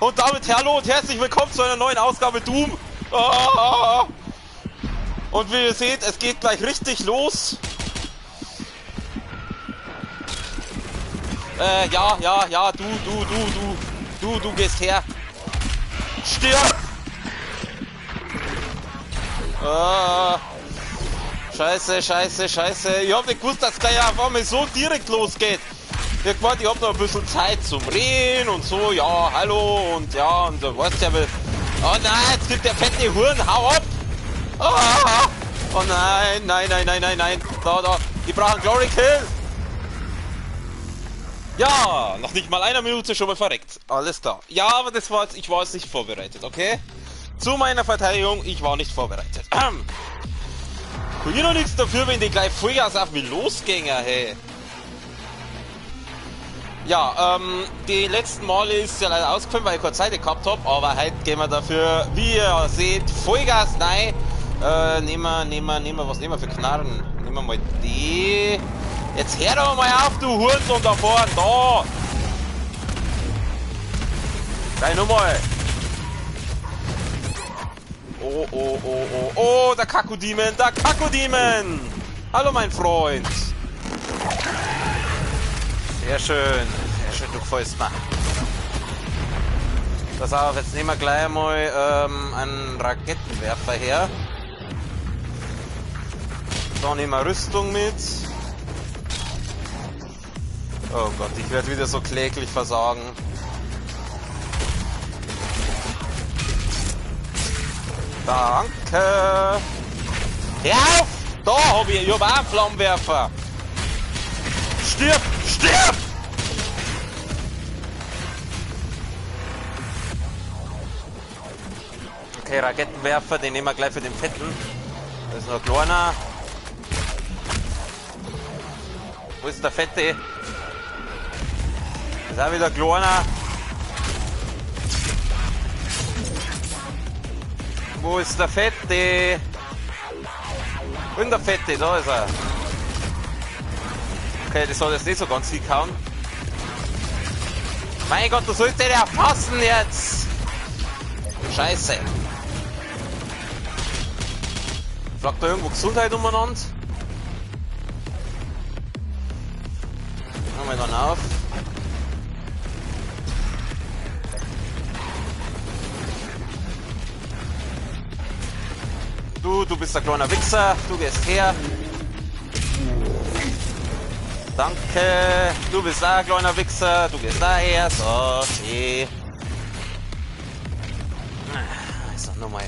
Und damit hallo und herzlich willkommen zu einer neuen Ausgabe Doom. Ah. Und wie ihr seht, es geht gleich richtig los. Ja, du gehst her. Stirb! Ah. Scheiße. Ich hab nicht gewusst, dass es gleich auf einmal so direkt losgeht. Ich hab gemeint, ich hab noch ein bisschen Zeit zum Reden und so, ja, hallo und ja, und du weißt ja, oh nein, jetzt gibt der fette Huren, hau ab! Ah. Oh nein. Da, ich brauche einen Glory Kill! Ja, noch nicht mal einer Minute schon mal verreckt. Alles klar. Ja, aber das war jetzt, ich war jetzt nicht vorbereitet, okay? Zu meiner Verteidigung, ich war nicht vorbereitet. Kann ich noch nichts dafür, wenn die gleich Vollgas auf mich losgänger, hey. Ja, die letzten Male ist ja leider ausgefallen, weil ich keine Zeit gehabt habe, aber heute gehen wir dafür, wie ihr seht, Vollgas rein. Nehmen wir, was nehmen wir für Knarren? Nehmen wir mal die. Jetzt hör doch mal auf, du Hurensohn da vorne, da! Gleich nochmal. Oh, der Kaku-Demon, Hallo, mein Freund! Sehr schön, du gefällst mir. Pass auf, jetzt nehmen wir gleich mal einen Raketenwerfer her. Dann nehmen wir Rüstung mit. Oh Gott, ich werde wieder so kläglich versagen. Danke! Hör auf! Da hab ich auch einen Flammenwerfer! Stirb! Okay, Raketenwerfer, den nehmen wir gleich für den Fetten. Da ist noch ein kleiner. Wo ist der Fette? Da ist auch wieder ein kleiner. Wo ist der Fette? Wo ist der Fette? Da ist er. Okay, das soll jetzt nicht so ganz hinkauen. Mein Gott, du sollst den erfassen jetzt! Scheiße. Fragt da irgendwo Gesundheit umeinander? Machen wir dann auf. Du bist ein kleiner Wichser, du gehst her. Danke, du bist auch ein kleiner Wichser, du gehst da her. So, schön. Also nochmal.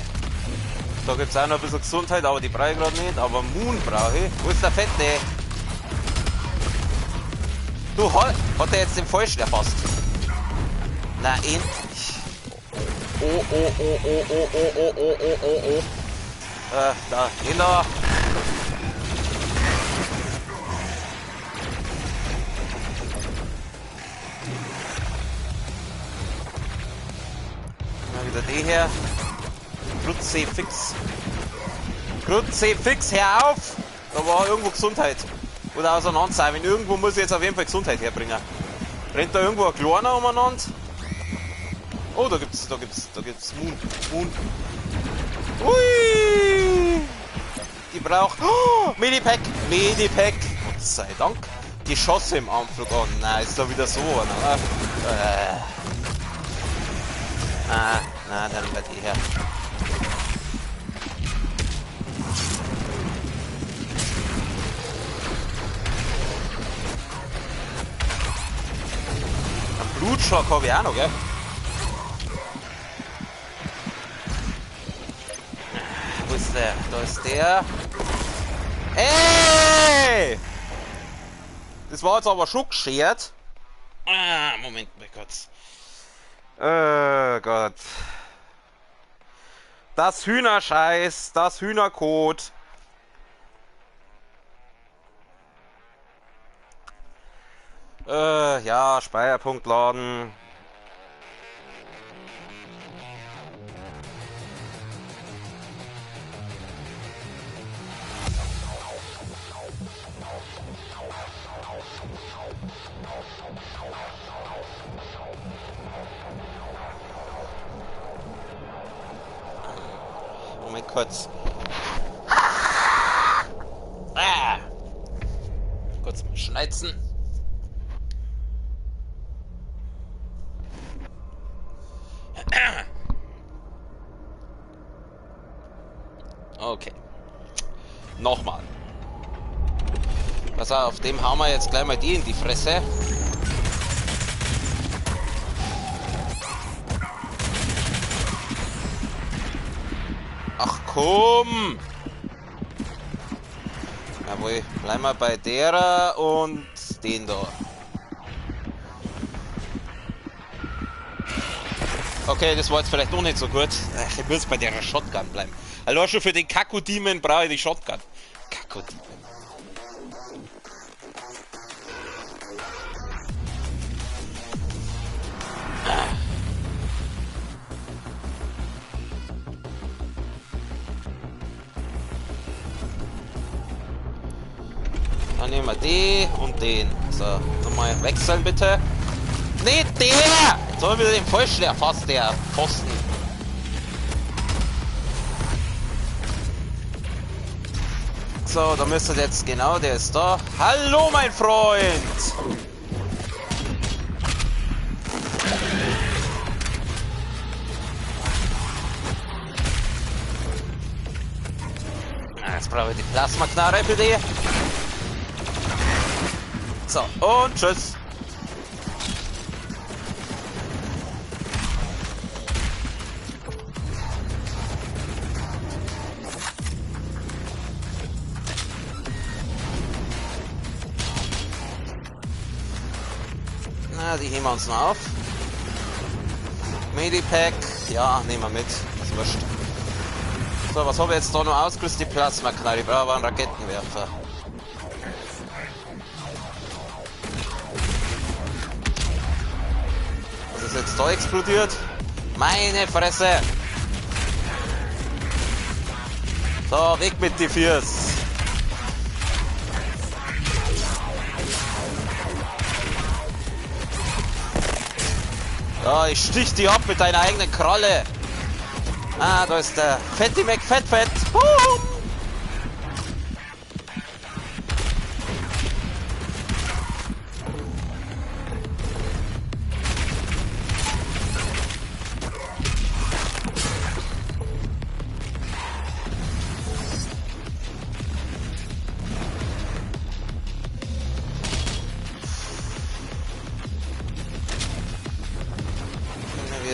Da gibt es auch noch ein bisschen Gesundheit, aber die brauche ich gerade nicht. Aber Moon brauche ich. Wo ist der Fette? Du, hat er jetzt den Falschen erfasst? Na, endlich. Oh. Da, den da. Mal wieder die her. Kruzifix, hör auf! Da war irgendwo Gesundheit. Oder auseinander sein. Wenn irgendwo muss ich jetzt auf jeden Fall Gesundheit herbringen. Rennt da irgendwo ein Kleiner umeinander? Oh, da gibt's Moon. Ui! Die braucht. Oh, Medipack! Gott sei Dank. Geschosse im Anflug. Oh nein, ist da wieder so einer. Nein, dann wird die her. Ein Blutschock habe ich auch noch, gell? Wo ist der? Da ist der. Hey! Das war jetzt aber schon geschert. Moment, mein Gott. Oh Gott. Das Hühnerscheiß, das Hühnerkot. Ja, Speicherpunkt laden. kurz. Kurz mal schneizen. Okay. Nochmal. Pass auf, dem hauen wir jetzt gleich mal die in die Fresse. Ach komm! Jawohl, bleiben wir bei derer und den da. Okay, das war jetzt vielleicht noch nicht so gut. Ich muss bei der Shotgun bleiben. Allein schon für den Kaku-Demon brauche ich die Shotgun. Kaku-Demon. Dann nehmen wir die und den. So, nochmal wechseln bitte. Nicht der! Jetzt haben wir den falschen erfasst, der Pfosten. So, da müsste jetzt genau, der ist da. Hallo, mein Freund! Jetzt brauche ich die Plasmaknarre für die. So, und tschüss. Na, die heben wir uns noch auf. Medipack, ja, nehmen wir mit. Ist wurscht. So, was habe ich jetzt da noch ausgerüstet? Die Plasmaknarre. Ich brauche aber einen Raketenwerfer. Was ist jetzt da explodiert? Meine Fresse! So, weg mit die Viers! Ja, ich stich die ab mit deiner eigenen Kralle. Ah, da ist der Fetti McFett.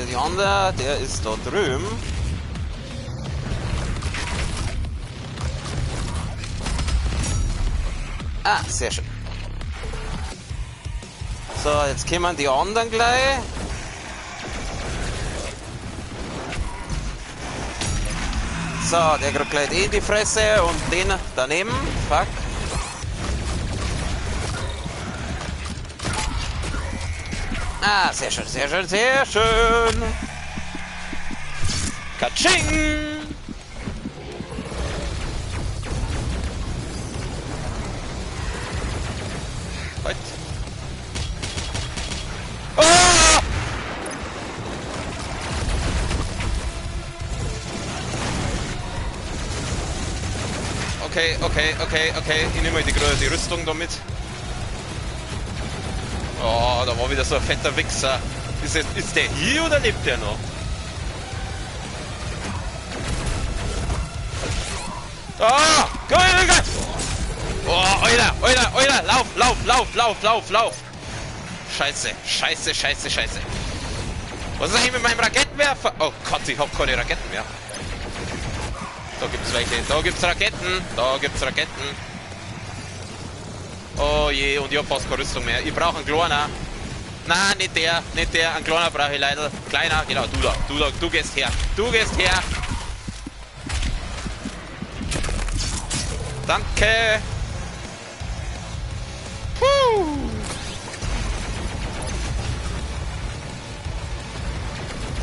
Die andere, der ist da drüben. Ah, sehr schön. So, jetzt kommen die anderen gleich. So, der kriegt gleich in die Fresse und den daneben. Fuck. Ah, sehr schön, sehr schön, sehr schön. Katsching! Halt. Oh! Okay. Ich nehme mal die Rüstung damit. Oh, da war wieder so ein fetter Wichser. Ist der hier oder lebt der noch? Ah! Geil! Oh, Alter! Lauf! Scheiße. Was ist eigentlich mit meinem Raketenwerfer? Oh Gott, ich hab keine Raketen mehr. Da gibt's welche. Da gibt's Raketen. Oh je, und ich hab fast keine Rüstung mehr. Ich brauche einen kleiner. Nein, nicht der. Einen kleiner brauche ich leider. Kleiner, genau, du gehst her. Danke. Puh.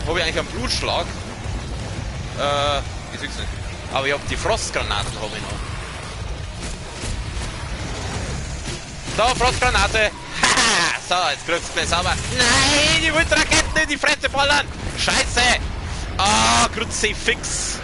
Habe ich eigentlich einen Blutschlag? Ich sag's nicht. Aber ich hab die Frostgranaten, habe ich noch. So, Frostgranate. Haha. So, jetzt kriegst du gleich sauber. Nein, ich wollte Raketen in die Fresse ballern. Scheiße. Ah, Kruzifix.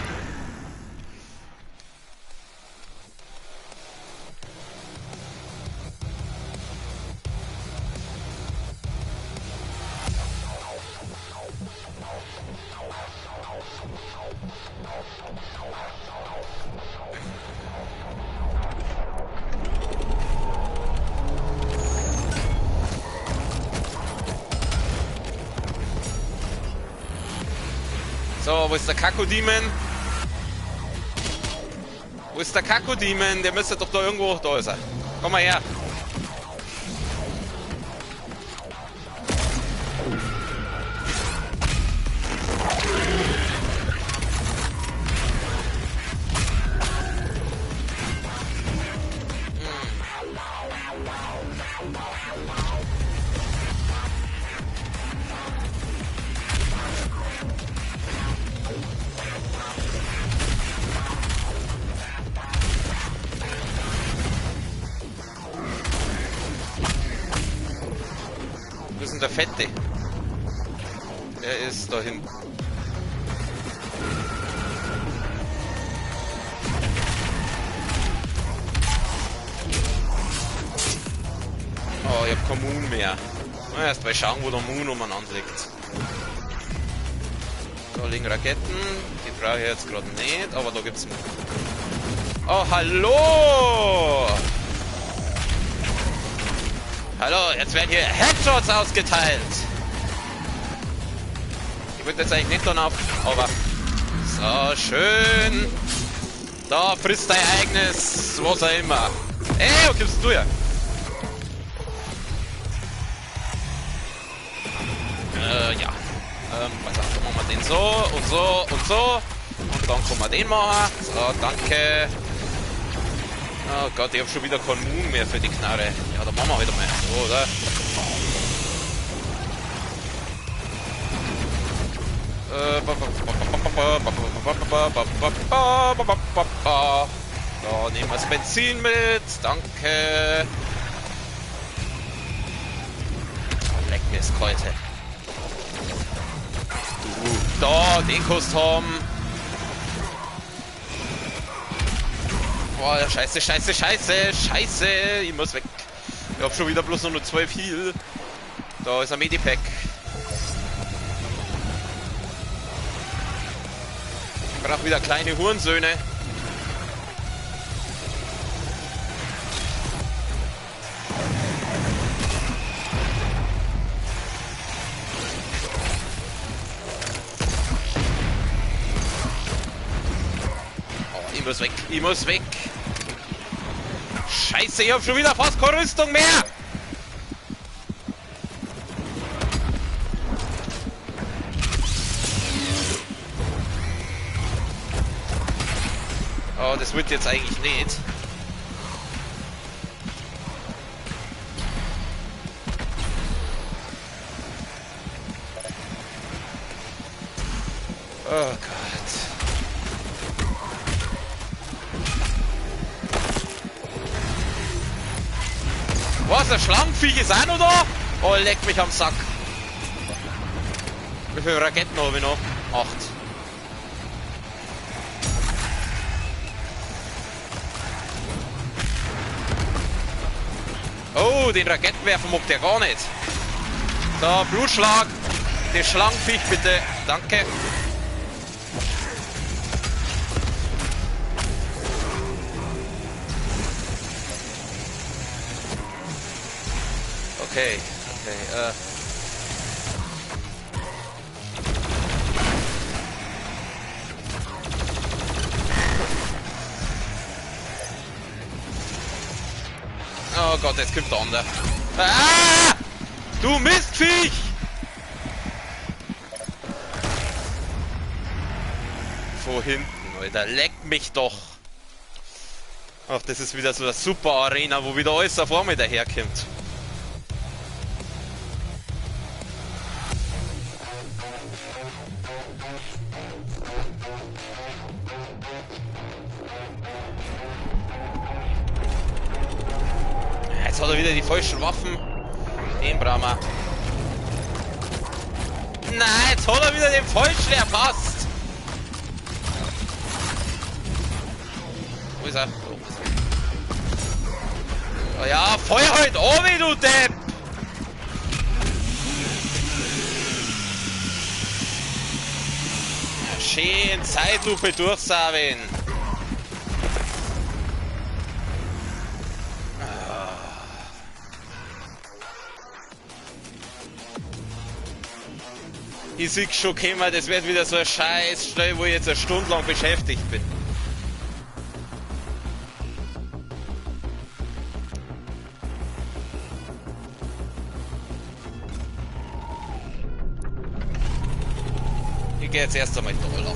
So, wo ist der Kakodemon? Wo ist der Kakodemon? Der müsste doch da irgendwo... Da ist er. Komm mal her. Wo ist denn der Fette? Der ist da hinten. Oh, ich hab keinen Moon mehr. Erst mal schauen, wo der Moon umeinander liegt. Da liegen Raketen. Die brauche ich jetzt gerade nicht, aber da gibt's Moon. Oh, hallo! Hallo, jetzt werden hier Headshots ausgeteilt. Ich würde jetzt eigentlich nicht danach, aber so schön. Da frisst dein eigenes, was auch immer. Ey, wo gibst du her? Ja. Also machen wir den so und so und so. Und dann können wir den machen. So, danke. Oh Gott, ich hab schon wieder keinen Moon mehr für die Knarre. Ja, dann machen wir halt mal so, oder? So, nehmen wir das Benzin mit. Danke. Leck mir das Kälte. Da, den kannst du haben. Boah, scheiße, scheiße, scheiße, scheiße. Ich muss weg. Ich hab schon wieder bloß nur 12 Heal. Da ist ein Medipack. Ich brauch wieder kleine Hurensöhne. Oh, ich muss weg, ich muss weg. Scheiße, ich hab schon wieder fast keine Rüstung mehr. Oh, das wird jetzt eigentlich nicht. Oh Gott. Was, der Schlangenviech ist auch noch da? Oh, leck mich am Sack. Wie viele Raketen habe ich noch? 8. Oh, den Raketenwerfer mag der gar nicht. So, Blutschlag. Den Schlangenviech bitte. Danke. Okay, okay, Oh Gott, jetzt kommt der andere. Ah! Du Mistviech! Von hinten, Alter, leck mich doch! Ach, das ist wieder so eine super Arena, wo wieder alles auf einmal daherkommt. Jetzt hat er wieder die falschen Waffen. Den brauchen wir. Nein, jetzt hat er wieder den falschen erfasst. Wo ist er? Oh ja, feuer halt an, du Depp! Schön Zeitlupe durchsauen. Ich sehe schon kommen, das wird wieder so ein Scheißstelle, wo ich jetzt eine Stunde lang beschäftigt bin. Ich gehe jetzt erst einmal da lang.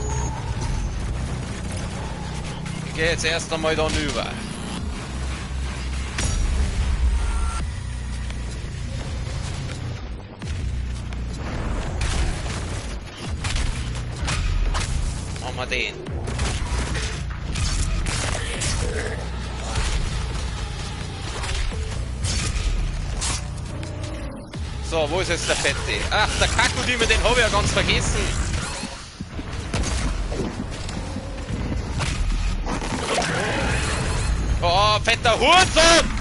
Ich gehe jetzt erst einmal da rüber. Machen wir den. So, wo ist jetzt der Fette? Ach, der Kakodime, den habe ich ja ganz vergessen. Oh, fetter Hurensohn!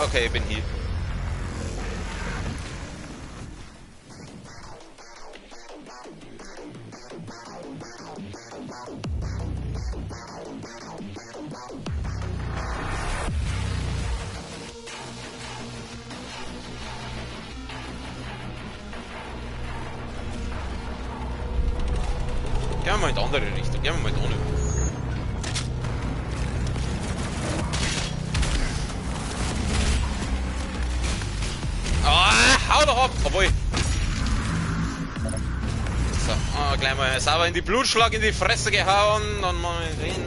Okay, ich bin hier. Gehen wir mal in die andere Richtung. Gehen wir mal in die andere. Hau doch ab! Obwohl. So, gleich mal sauber in die Blutschlag in die Fresse gehauen. Dann mal den.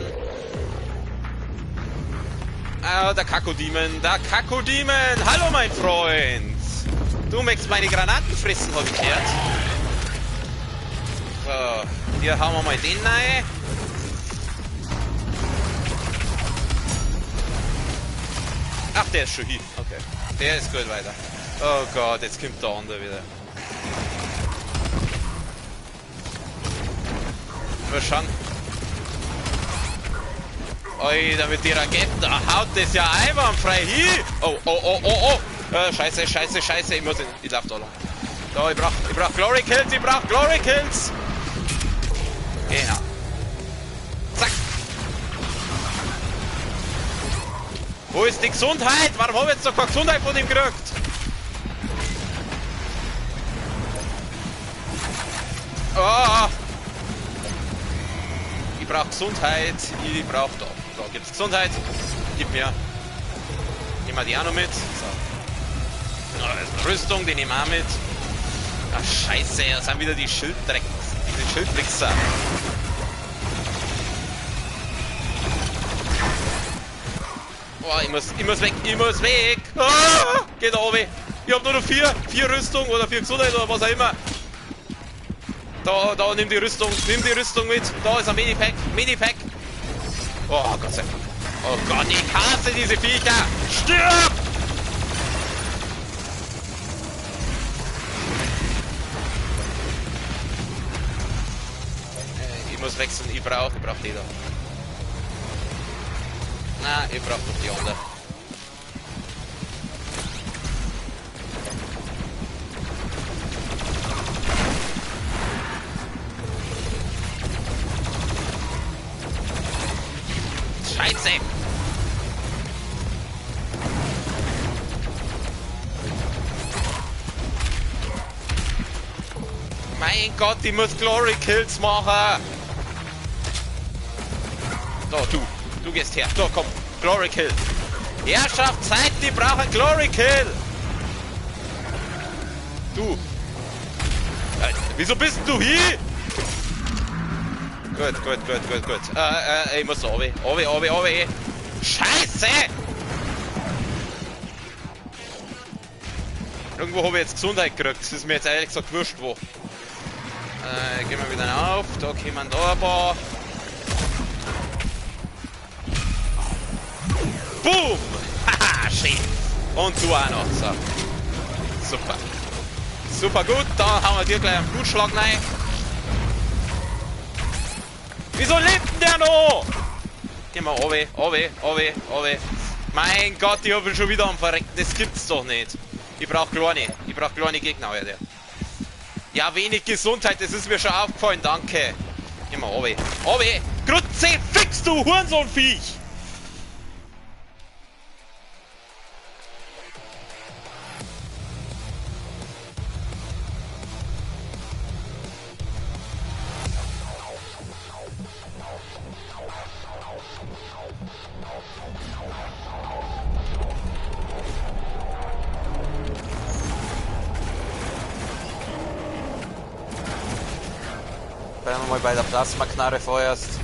Der Kakodemon, der Kakodemon! Hallo, mein Freund! Du möchtest meine Granaten fressen, hab ich gehört. So, hier hauen wir mal den rein. Ach, der ist schon hier. Okay. Der ist gut weiter. Oh Gott, jetzt kommt der andere wieder. Mal schauen. Alter, mit die Raketen, da haut das ja einwandfrei hin. Oh, oh, oh, oh, oh. Scheiße, scheiße, scheiße. Ich lauf da lang. Da, ich brauch Glory Kills, ich brauch Glory Kills. Genau. Zack. Wo ist die Gesundheit? Warum habe ich jetzt noch keine Gesundheit von ihm gekriegt? Oh. Ich brauche Gesundheit. Ich brauche da. Da gibt's Gesundheit. Gib mir. Nehmen wir die auch noch mit. So. Da ist eine Rüstung, die nehmen wir auch mit. Ach scheiße, das sind wieder die Schilddrecks. Die Schildwichser. Oh, ich muss weg, ich muss weg. Ah, geht da oben. Ich hab nur noch vier Rüstung oder 4 Gesundheit oder was auch immer. Da, nimm die Rüstung mit. Da ist ein Medipack. Oh Gott sei Dank. Oh Gott, ich hasse diese Viecher. Stirb! Ich muss wechseln, ich brauch die da. Na, ich brauch noch die andere. Scheiße! Mein Gott, ich muss Glory Kills machen! Da, du gehst her. Da, komm. Glory Kill. Herrschaft, Zeit, die brauchen Glory Kill! Du! Wieso bist du hier? Gut. Ich muss da runter. Scheiße! Irgendwo habe ich jetzt Gesundheit gekriegt. Das ist mir jetzt ehrlich gesagt wurscht wo. Gehen wir wieder auf. Da kommen da ein paar. Boom! Haha, schön. Und du auch noch. So. Super. Super gut. Da haben wir dir gleich einen Blutschlag rein. Wieso lebt denn der noch? Geh mal runter. Mein Gott, ich hab ihn schon wieder am Verrecken. Das gibt's doch nicht. Ich brauch kleine Gegner, Alter. Ja, wenig Gesundheit, das ist mir schon aufgefallen, danke. Geh mal runter. Runter! Grütze, fix du Hurensohnviech! Wenn wir mal bei der Plasmaknarre feuerst.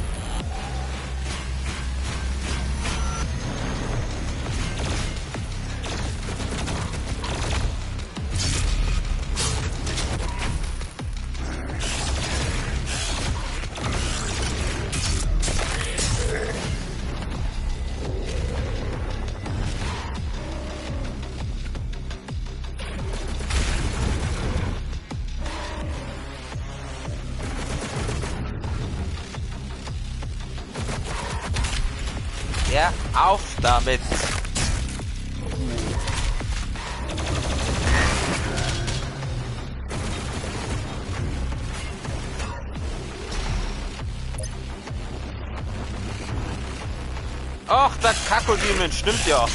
Ja, auf damit! Ach, der Kakodemon, stimmt ja!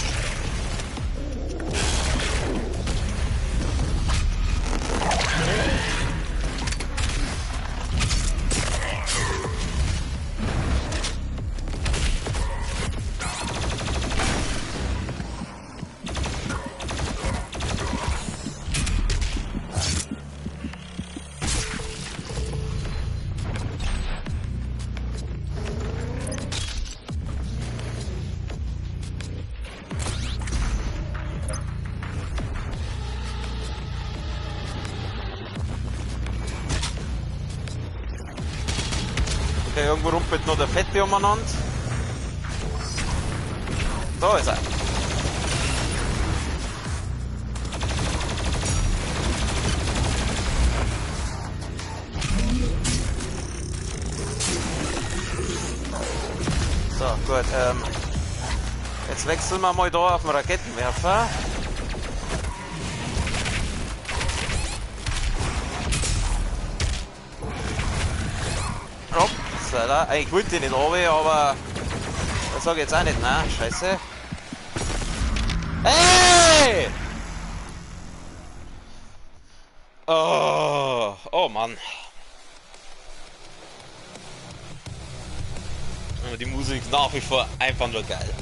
Okay, irgendwo rumpelt noch der Fette umeinander. Da ist er. So, gut, jetzt wechseln wir mal da auf den Raketenwerfer. Upsala, ich wollte nicht runter, aber das sage ich jetzt auch nicht, ne? Scheiße. Hey! Oh Mann. Aber die Musik ist nach wie vor einfach nur geil.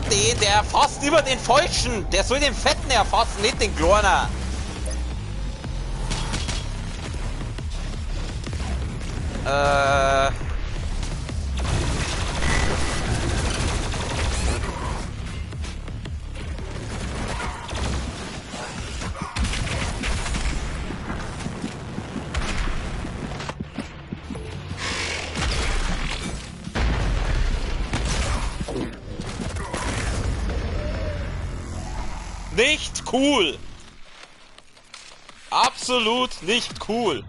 Nee, der erfasst immer den Falschen. Der soll den Fetten erfassen, nicht den Kleinen. Nicht cool. Absolut nicht cool.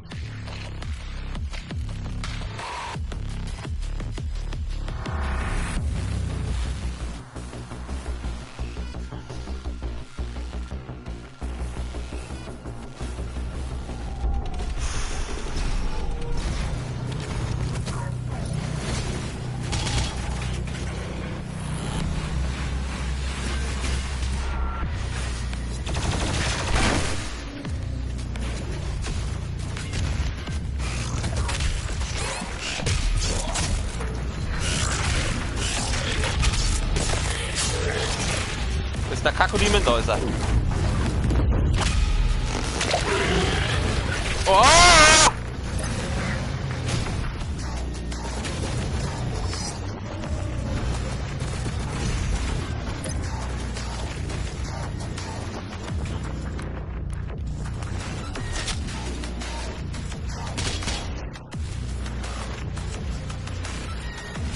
Der Kakodemon, da ist er. Oh!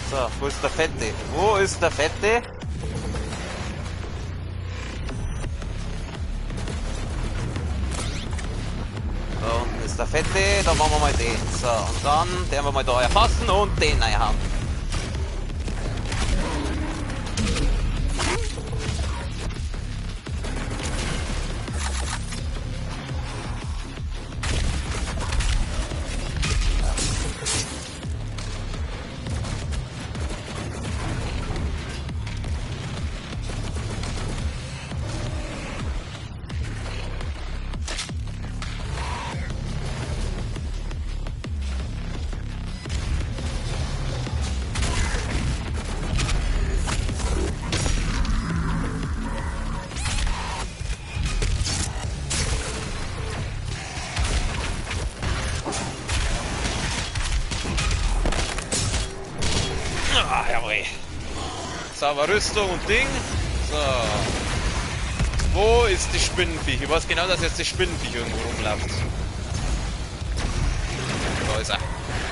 So, wo ist der Fette? Wo ist der Fette? Fette, dann machen wir mal den. So, und dann werden wir mal da erfassen und den reinhauen. Ah, jawohl. Sauber Rüstung und Ding. So. Wo ist die Spinnenviech? Ich weiß genau, dass jetzt die Spinnenviech irgendwo rumläuft. Da ist er.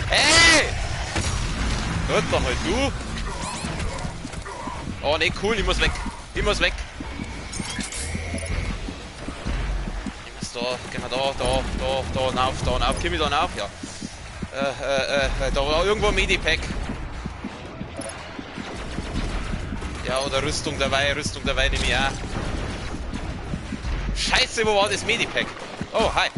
Hey! Hört doch mal, du. Oh ne, cool, ich muss weg. Ich muss weg. Ich muss da, gehen wir da rauf, komm ich da rauf, ja. Da war irgendwo ein Medipack. Ja, oder Rüstung dabei nehme ich auch. Scheiße, wo war das Medipack? Oh, hi.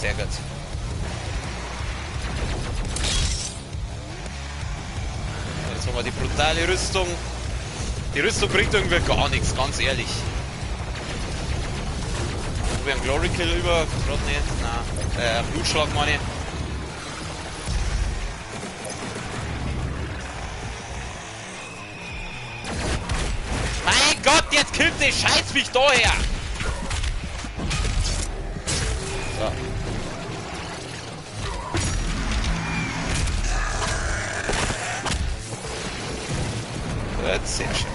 Sehr gut. Jetzt haben wir die brutale Rüstung. Die Rüstung bringt irgendwie gar nichts, ganz ehrlich. Haben wir einen Glory Kill über? Gerade nicht. Nein. Blutschlag meine ich. Mein Gott, jetzt kommt die Scheißviech daher! So. Gut, sehr schön.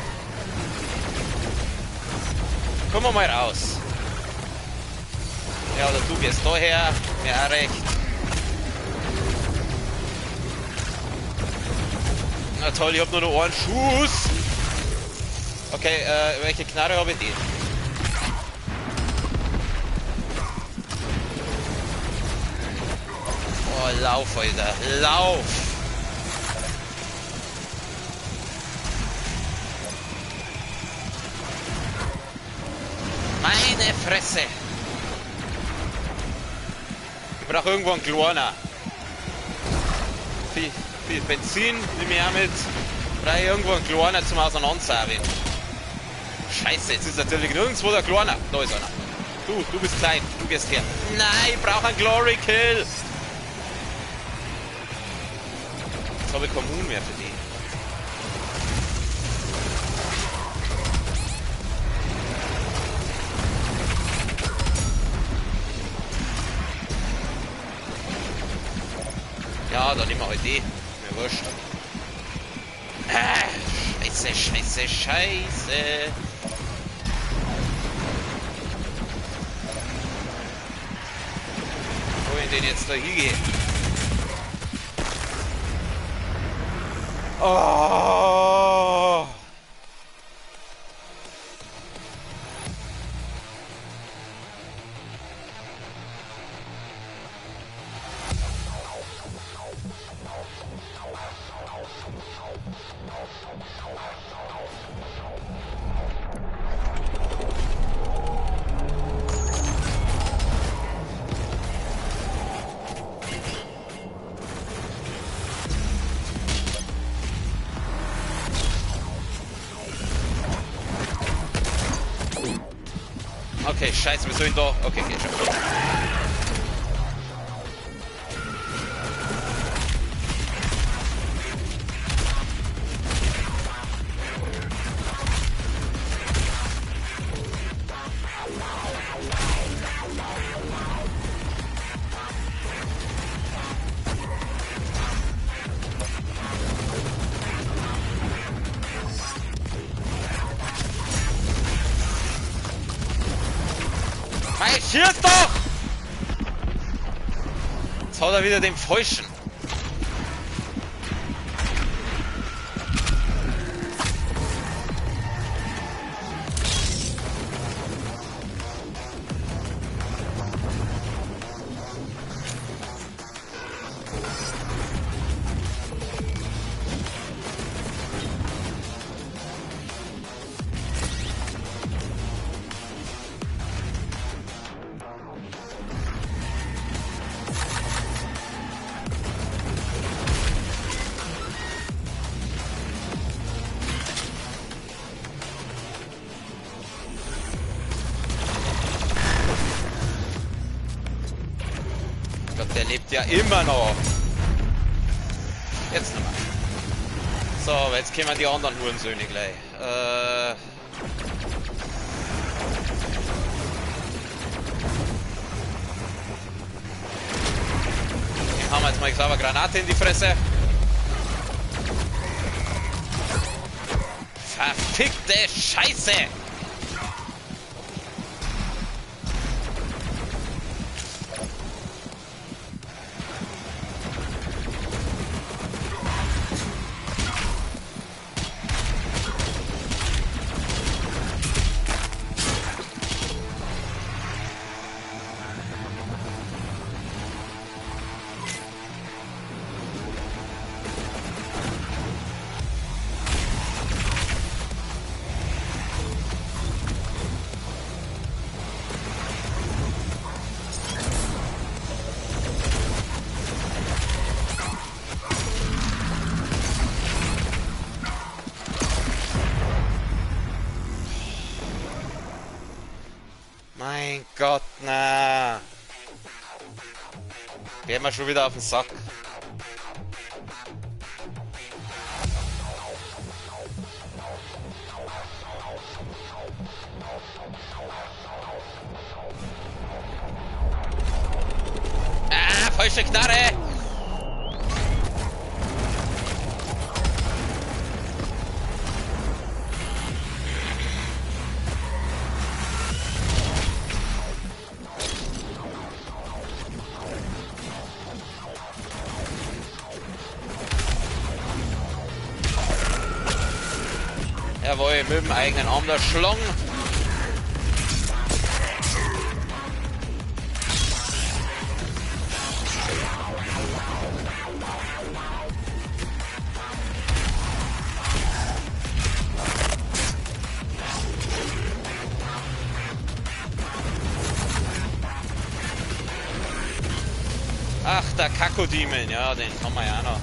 Kommen wir mal raus. Ja, oder du gehst daher, mir auch recht. Na toll, ich hab nur noch einen Schuss. Okay, welche Knarre habe ich die? Oh, lauf, Alter, lauf! Meine Fresse! Ich brauche irgendwo einen Kleiner. Viel Benzin nehme ich auch mit. Brauche ich irgendwo einen Kleiner zum Auseinandersaugen. Scheiße, jetzt ist natürlich nirgendwo der Kleiner. Da ist einer. Du bist klein, du gehst her. Nein, ich brauche einen Glory Kill. Jetzt habe ich keinen Moon mehr für die. Ja, dann nehmen wir halt die. Mir wurscht. Scheiße. Wo ich den jetzt da hingehe? Oh! Okay, scheiße, wir sollen da. Okay, geht schon. Schieß doch! Jetzt hat er wieder den falschen. Der lebt ja immer noch. Jetzt nochmal. So, aber jetzt kommen die anderen Hurensöhne gleich. Den haben wir jetzt mal sauber Granate in die Fresse. Verfickte Scheiße! Mein Gott, na. Gehen wir schon wieder auf den Sack. Ah, falsche Knarre! Jawohl, mit dem eigenen Arm der Schlong. Ach, der Kakodemon, ja, den haben wir ja noch.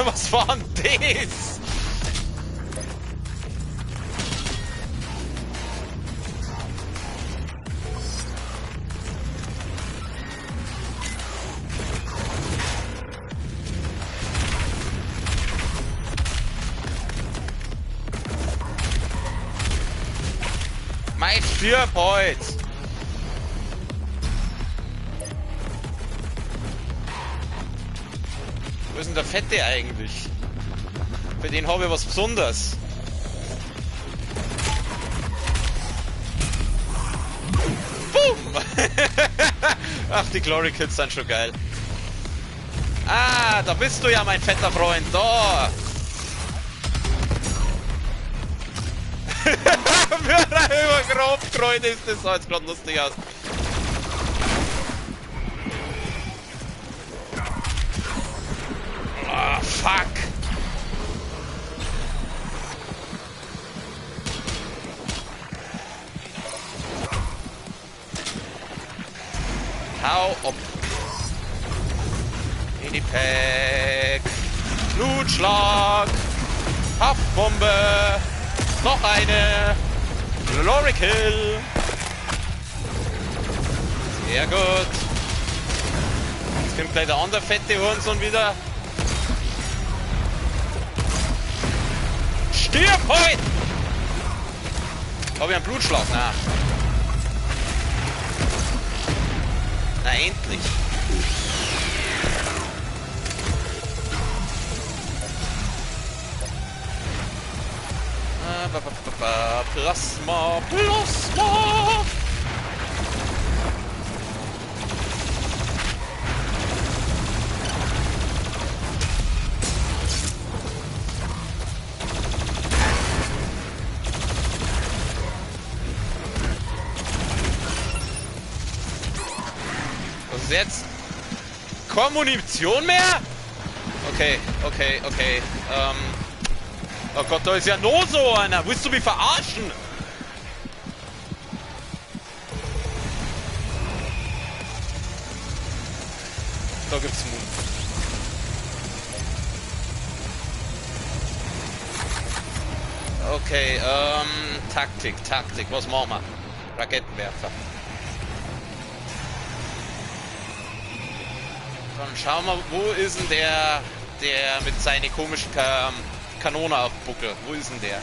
Was war denn das? Mein Stirbeut! Wo ist denn der Fette eigentlich? Für den habe ich was Besonderes. Boom! Ach, die Glory Kills sind schon geil. Ah, da bist du ja, mein fetter Freund. Da! Für ein Übergrabkreuz ist das, sah jetzt gerade lustig aus. Ah, fuck! Hau ab! In die Pack! Blutschlag! Haftbombe! Noch eine! Glory Kill! Sehr gut! Jetzt kommt gleich der andere fette Hurensohn wieder. stirb heute! Hab ich einen Blutschlag? Na. Na, endlich. Plasma, Plasma! Was ist jetzt? Kommunikation mehr? Okay, okay, okay. Oh Gott, da ist ja noch so einer. Willst du mich verarschen? Da gibt's Mut. Okay, Taktik. Was machen wir? Raketenwerfer. Dann schauen wir, wo ist denn der mit seinen komischen Kanone auf Buckel? Wo ist denn der?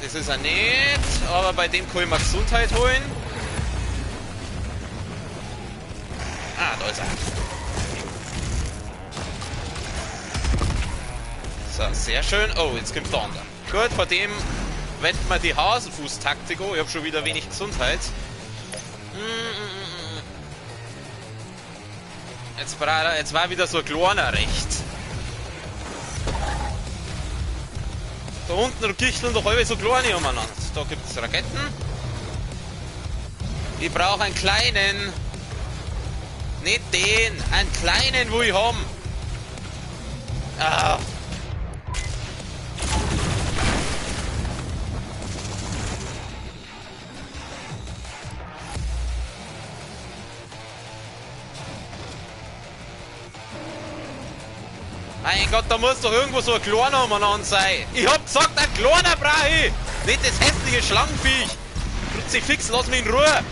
Das ist er nicht, aber bei dem kann ich mal Gesundheit holen. Ah, da ist er. So, sehr schön. Oh, jetzt kommt der andere. Gut, vor dem wendet man die Hasenfuß-Taktik an. Ich habe schon wieder wenig Gesundheit. Jetzt war wieder so ein kleiner rechts. Da unten kichteln doch alle so kleine umeinander. Da gibt es Raketen. Ich brauche einen kleinen. Nicht den. Einen kleinen, wo ich haben. Ah. Mein Gott, da muss doch irgendwo so ein kleiner umeinander sein. Ich hab gesagt, ein kleiner brauche ich. Nicht das hässliche Schlangenviech. Kruzifix, lass mich in Ruhe.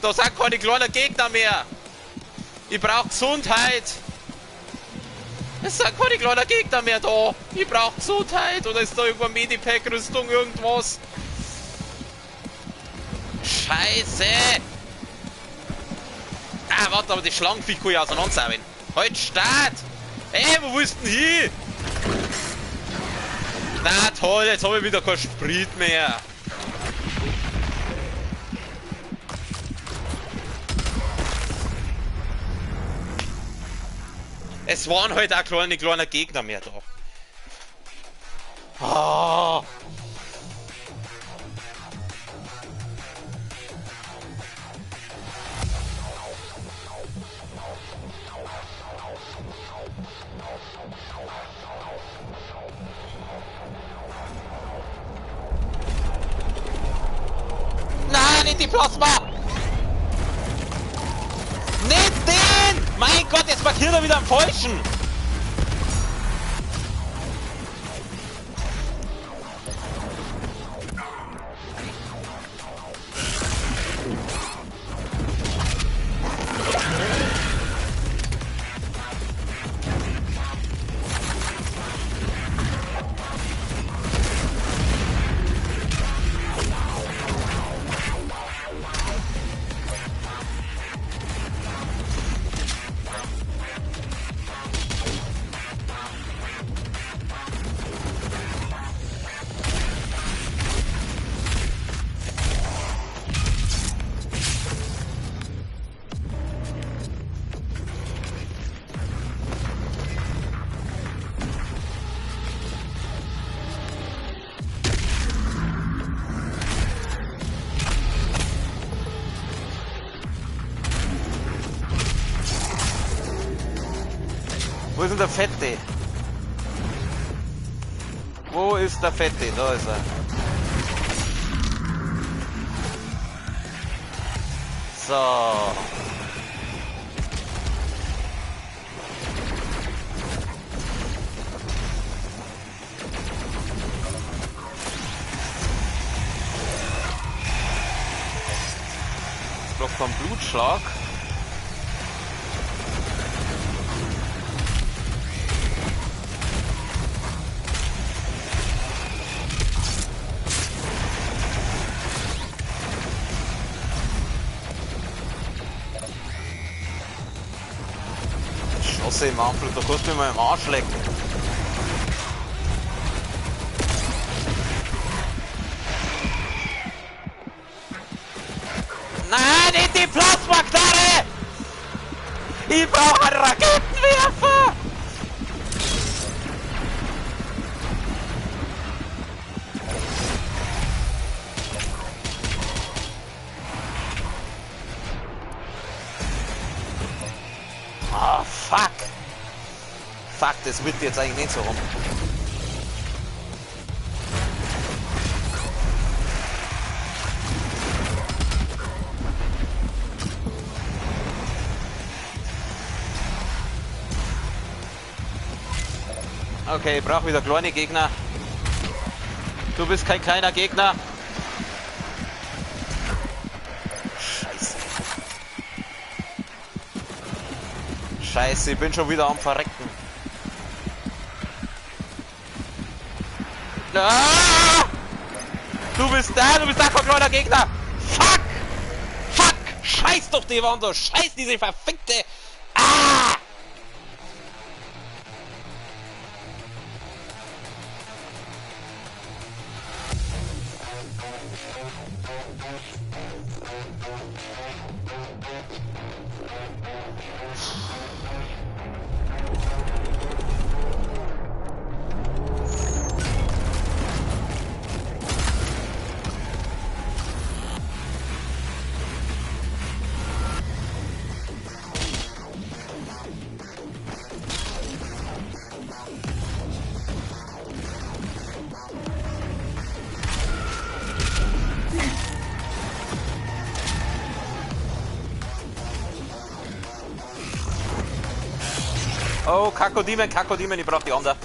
Da sind keine kleinen Gegner mehr. Ich brauche Gesundheit. Es sind keine kleinen Gegner mehr da. Ich brauche Gesundheit. Oder ist da irgendwo Medipack-Rüstung, irgendwas? Scheiße. Ah, warte, aber die Schlangenviech kann ich auseinandersaugen. Halt, Start! Ey, wo willst du denn hin? Na toll, jetzt habe ich wieder keinen Sprit mehr. Es waren halt auch kleine Gegner mehr da. Oh. Nicht die Plasma! Nicht den! Mein Gott, jetzt markiert er wieder am Falschen! Wo ist denn der Fette? Wo ist der Fette? Da ist er. So. Jetzt braucht man einen Blutschlag. Scheiße, Manfred, da kannst du mir mal im Arsch lecken. Nein, nicht die Plasmaknarre! Ich brauche einen Raketenwerfer! Ah, fuck! Fuck, das wird jetzt eigentlich nicht so rum. Okay, ich brauche wieder kleine Gegner. Du bist kein kleiner Gegner. Scheiße. Scheiße, ich bin schon wieder am Verrecken. Ah! Du bist da, kein kleiner Gegner. Fuck! Fuck! Scheiß doch die Wand, scheiß diese verfickte... Ah! Oh, Kakodiemen, ich brauch die andere.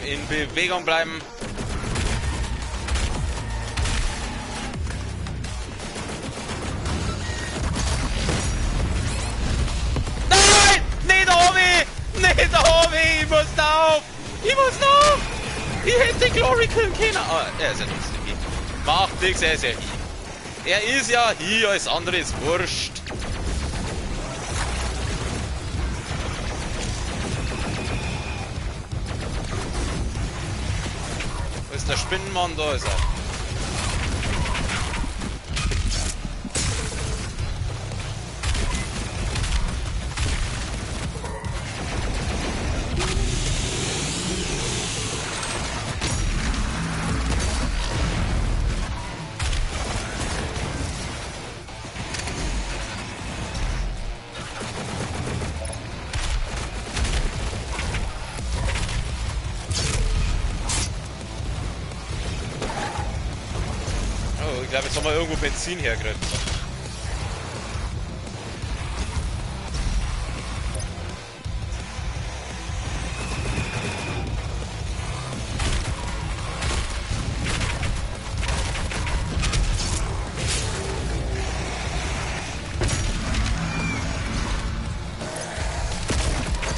In Bewegung bleiben. Nein! Nicht oben! Nicht oben! Ich muss auf! Ich hätte Glory killen können! Ah, er ist ja trotzdem hier. Macht nichts, er ist ja hier. Er ist ja hier, alles andere ist wurscht. Wo ist der Spinnenmann? Da ist er. Ich glaube, jetzt haben wir irgendwo Benzin hergekriegt.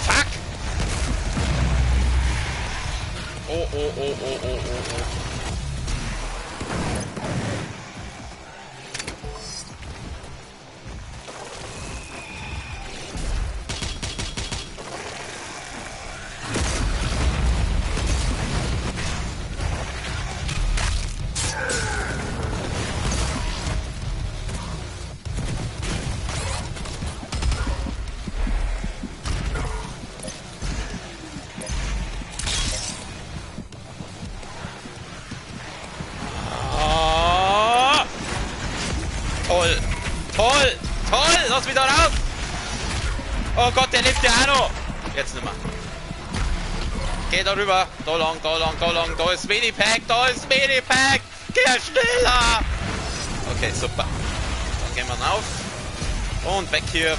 Fuck! Oh. Toll! Lass wieder raus! Oh Gott, der lebt ja auch noch! Jetzt nicht mehr. Geh da rüber! Da lang! Da ist Medipack! Geh schneller! Okay, super. Dann gehen wir rauf. Und weg hier!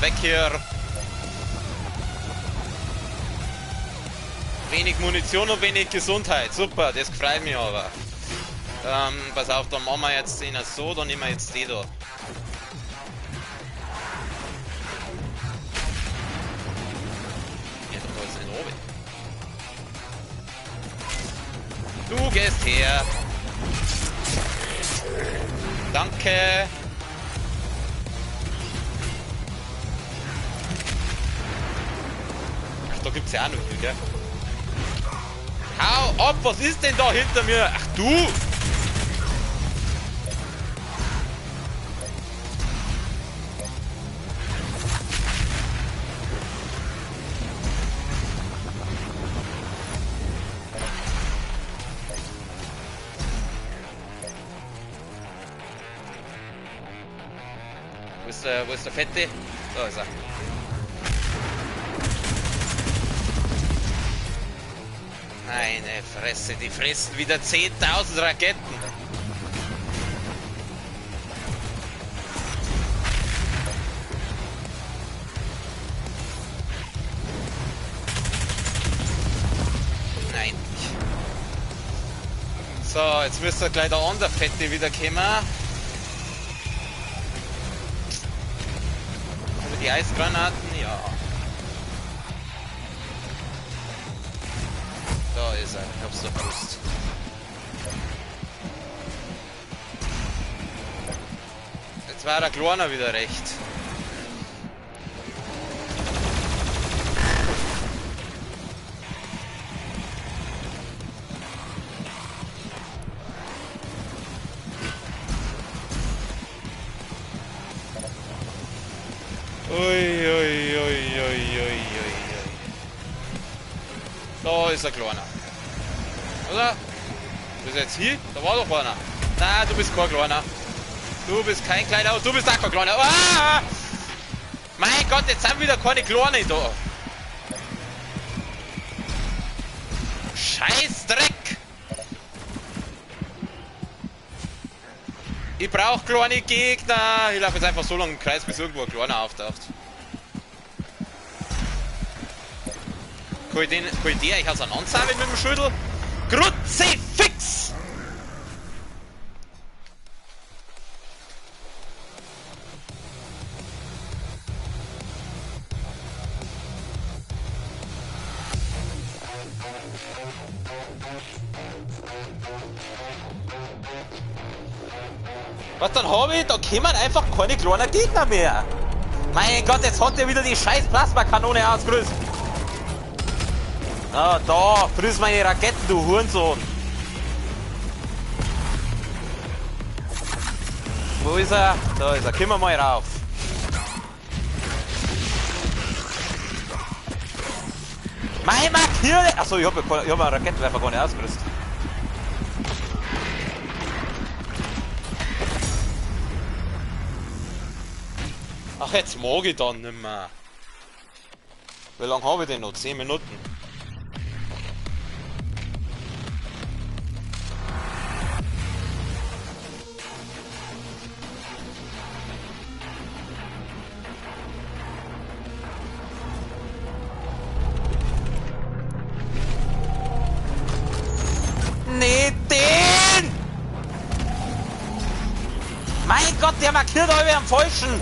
Wenig Munition und wenig Gesundheit. Super, das freut mich aber. Pass auf, dann machen wir jetzt den so, dann nehmen wir jetzt die da. Du gehst her. Danke. Ach, da gibt's ja auch noch viel, gell? Hau ab, was ist denn da hinter mir? Ach du! Wo ist der Fette? Da ist er. Meine Fresse, die fressen wieder 10.000 Raketen. Nein. So, jetzt müsste gleich der andere Fette wieder kommen. Die Eisgranaten, ja. Da ist er, ich hab's doch gewusst. Jetzt war der Kleiner wieder recht. Da ist der Kleiner. Oder? Du bist jetzt hier? Da war doch einer. Nein, du bist kein Kleiner. Du bist kein Kleiner und du bist auch kein Kleiner. Ah! Mein Gott, jetzt sind wieder keine Kleine da. Scheiß Dreck. Ich brauche kleine Gegner. Ich laufe jetzt einfach so lange im Kreis, bis irgendwo ein Kleiner auftaucht. Kann ich die euch auseinandersagen mit dem Schüttel? Kruzifix! Was dann habe ich? Da kommen einfach keine kleinen Gegner mehr. Mein Gott, jetzt hat er wieder die scheiß Plasmakanone ausgerüstet. Ah, da, friss meine Raketen, du Hurensohn. Wo ist er? Da ist er, komm mal rauf. Mein markierte! Achso, ich hab einen Raketenwerfer gar nicht ausgerüstet. Ach, jetzt mag ich dann nicht mehr. Wie lange habe ich denn noch? 10 Minuten. Nee, den! Mein Gott, der markiert euch am falschen!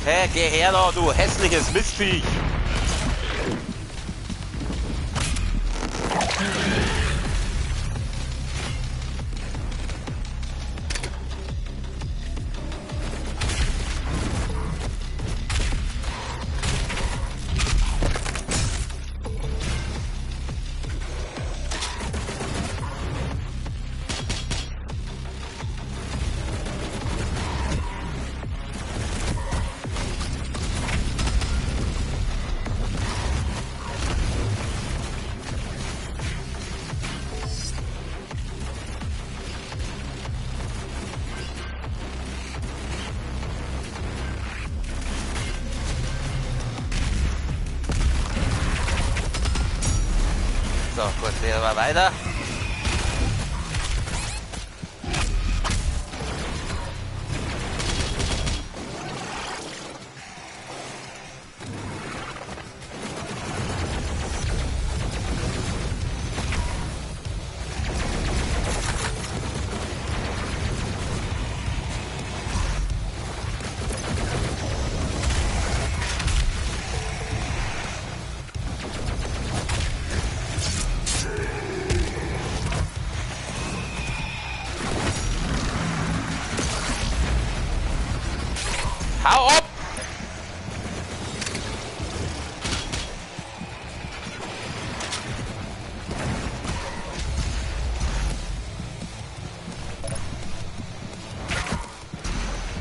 Hey, geh her da, du hässliches Mistviech! So, gut, der war weiter. Hau ab!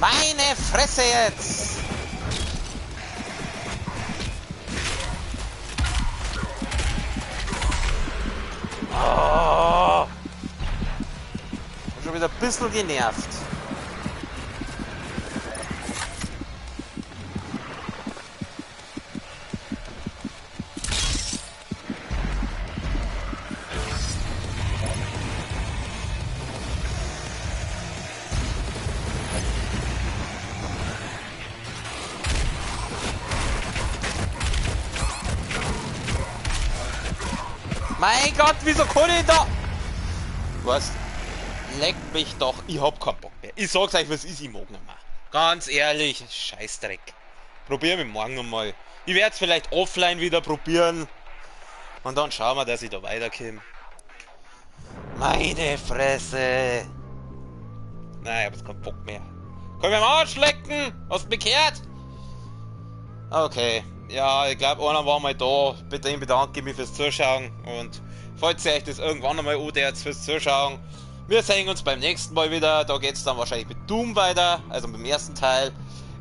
Meine Fresse jetzt! Oh. Schon wieder ein bisschen genervt. Mein Gott, wieso kann ich da? Was? Leckt mich doch. Ich hab keinen Bock mehr. Ich sag's euch, was ist, ich mag nicht mehr. Ganz ehrlich, Scheißdreck. Probieren wir morgen nochmal. Ich werde es vielleicht offline wieder probieren. Und dann schauen wir, dass ich da weiterkomme. Meine Fresse. Nein, ich hab jetzt keinen Bock mehr. Können wir am Arsch lecken? Hast du mich gehört? Okay. Ja, ich glaube, einer war mal da. Bei dem bedanke ich mich fürs Zuschauen. Und falls ihr euch das irgendwann einmal anhört, fürs Zuschauen. Wir sehen uns beim nächsten Mal wieder. Da geht es dann wahrscheinlich mit Doom weiter. Also beim ersten Teil.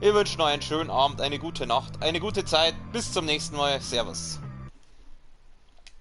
Ich wünsche noch einen schönen Abend, eine gute Nacht, eine gute Zeit. Bis zum nächsten Mal. Servus.